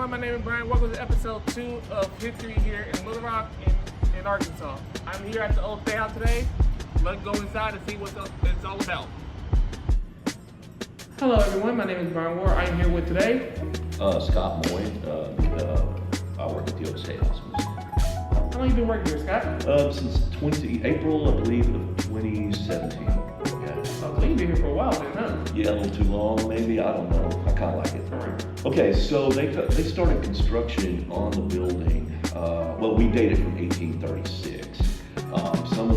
everyone, my name is Brian. Welcome to episode 2 of History here in Little Rock in Arkansas. I'm here at the old State House today. Let's go inside and see what it's all about. Hello everyone, my name is Brian Ward. I am here with today Scott Moy. I work at the old State House. How long have you been working here, Scott? Since April, I believe, of 2017. Yeah. So you've been here for a while then, huh? Yeah, a little too long, maybe. I don't know. I kind of like it. Okay, so they started construction on the building. We date it from 1836. Some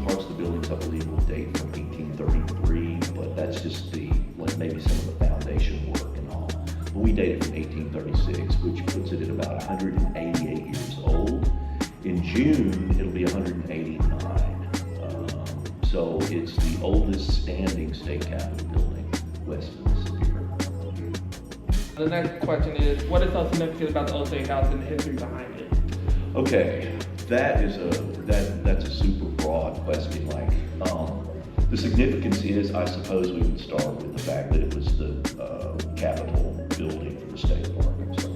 parts of the buildings, I believe, will date from 1833, but that's just maybe some of the foundation work and all. But we date it from 1836, which puts it at about 188 years old. In June, it'll be 189. So it's the oldest standing state capitol building west of the Mississippi River. The next question is, what is so significant about the old State House and the history behind it? Okay, that's a super broad question. The significance is, I suppose we would start with the fact that it was the Capitol building for the state of Arkansas.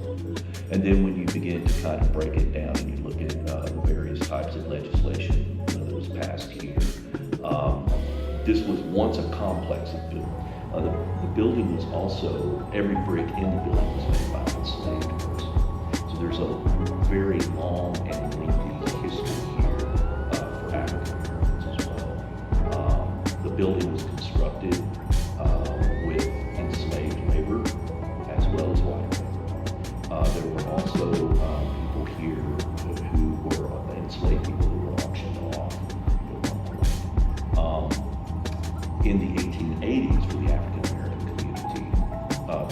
And then when you begin to kind of break it down and you look at the various types of legislation that was passed here, this was once a complex of buildings. The building was also, every brick in the building was made by an enslaved person. So there's a very long and lengthy history here for African Americans as well. The building was constructed with enslaved labor as well as white labor. There were also people here who were enslaved people who were auctioned off. In the 1880s, for the African American community,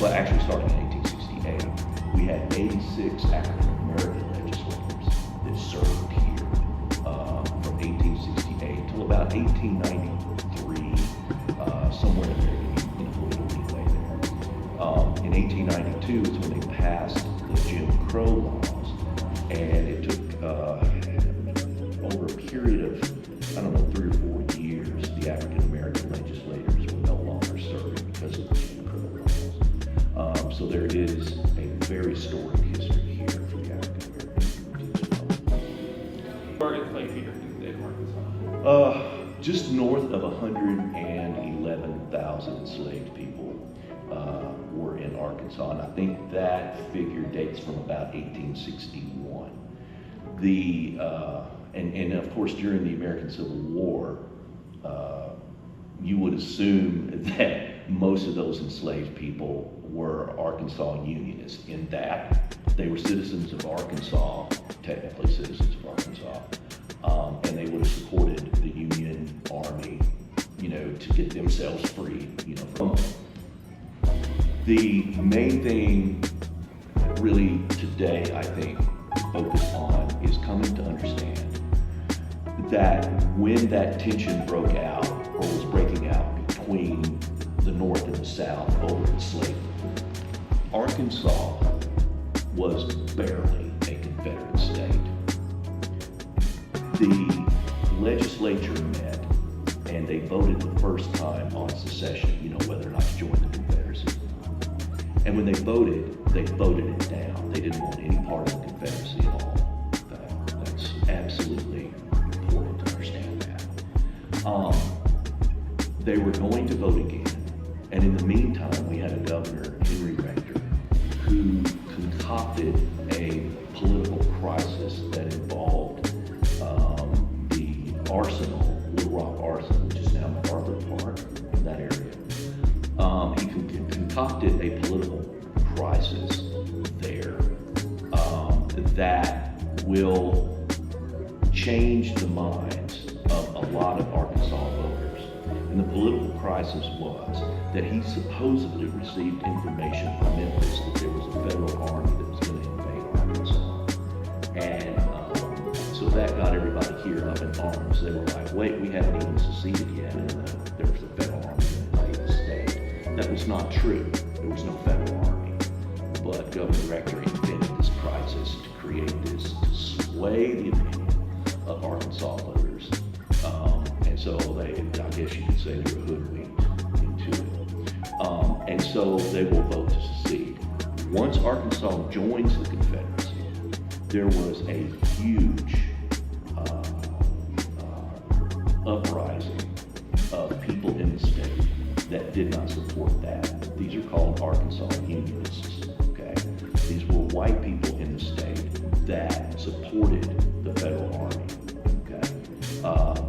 actually starting in 1868, we had 86 African American legislators that served here from 1868 till about 1893, somewhere in there, a little leeway there. In 1892 is when they passed the Jim Crow laws, and it took over a period of, 3 or 4 years, the African American legislators were no longer serving because of the Jim Crow laws. So there is a very storied history here for the African American community as well. Where is enslaved here in the state of Arkansas? Just north of 111,000 enslaved people were in Arkansas, and I think that figure dates from about 1861. And of course, during the American Civil War, you would assume that most of those enslaved people were Arkansas Unionists, in that they were citizens of Arkansas, technically citizens of Arkansas, and they would have supported the Union Army, to get themselves free, The main thing really today, I think, focus on is coming to understand that when that tension broke out, or was breaking out between the North and the South over enslavement, Arkansas was barely a Confederate state. The legislature met and they voted the first time on secession, whether or not to join the Confederacy. And when they voted it down. They didn't want any part of the Confederacy at all. That's absolutely important to understand that. They were going to vote again, and in the meantime, we had a governor, Henry Rector, who concocted a political crisis that involved the Arsenal, Little Rock Arsenal, which is now MacArthur Park, in that area. He concocted a political crisis there that will change the minds of a lot of Arkansas voters. And the political crisis was that he supposedly received information from Memphis that there was a federal army that was going to invade Arkansas. And so that got everybody here up in arms. They were like, wait, we haven't even seceded yet, and there was a federal army going to invade the state. That was not true. There was no federal army. But Governor Rector invented this crisis to create this, to sway the opinion of Arkansas voters. And so I guess you could say they were hoodwinked into it. And so they will vote to secede. Once Arkansas joins the Confederacy, there was a huge uprising of people in the state that did not support that. These are called Arkansas Unionists, okay? These were white people in the state that supported the federal army, okay?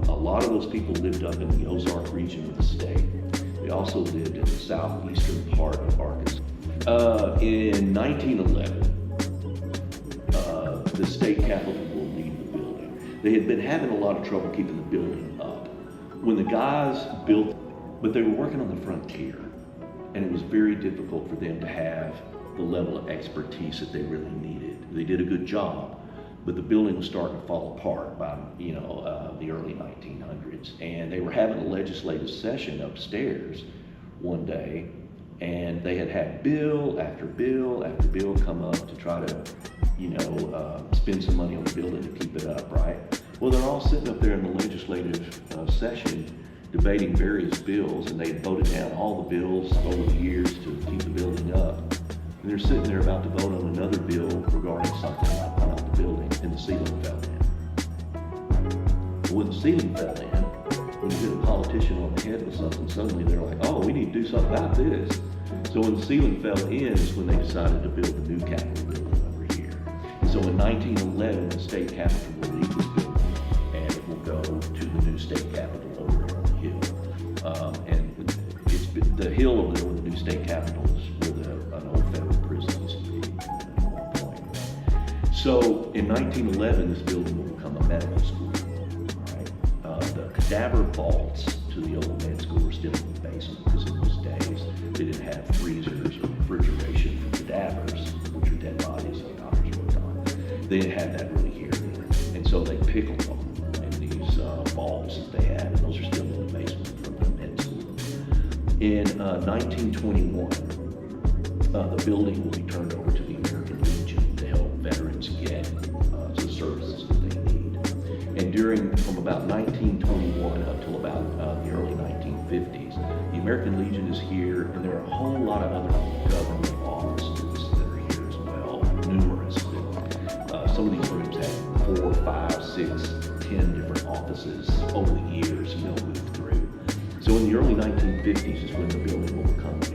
A lot of those people lived up in the Ozark region of the state. They also lived in the southeastern part of Arkansas. In 1911, the state capitol will leave the building. They had been having a lot of trouble keeping the building up. When the guys built, but they were working on the frontier, and it was very difficult for them to have the level of expertise that they really needed. They did a good job, but the building was starting to fall apart by the early 1900s, and they were having a legislative session upstairs one day, and they had bill after bill after bill come up to try to spend some money on the building to keep it up, right? Well, they're all sitting up there in the legislative session debating various bills, and they had voted down all the bills over the years to keep the building up. And they're sitting there about to vote on another bill regarding something about the building, and the ceiling fell in. When the ceiling fell in, when you hit a politician on the head with something, suddenly they're like, oh, we need to do something about this. So when the ceiling fell in is when they decided to build the new Capitol building over here. And so in 1911, the state capitol will leave this building, and it will go to the new state capitol over there on the hill. And the hill over there where the new state capitol is where an old federal prison used to be at one point. So in 1911, this building will become a medical school. The cadaver vaults to the old med school were still in the basement, because in those days they didn't have freezers or refrigeration for cadavers, which are dead bodies that doctors worked on. They didn't have that really here then. And so they pickled them in these vaults that they had, and those are still in the basement from the med school. In 1921, the building will be turned over to the American Legion to help veterans get the services that they need. And from about 1921 up till about the early 1950s, the American Legion is here, and there are a whole lot of other government offices that are here as well, numerous. Some of these rooms have 4, 5, 6, 10 different offices over the years, and they'll move through. So in the early 1950s is when the building will become a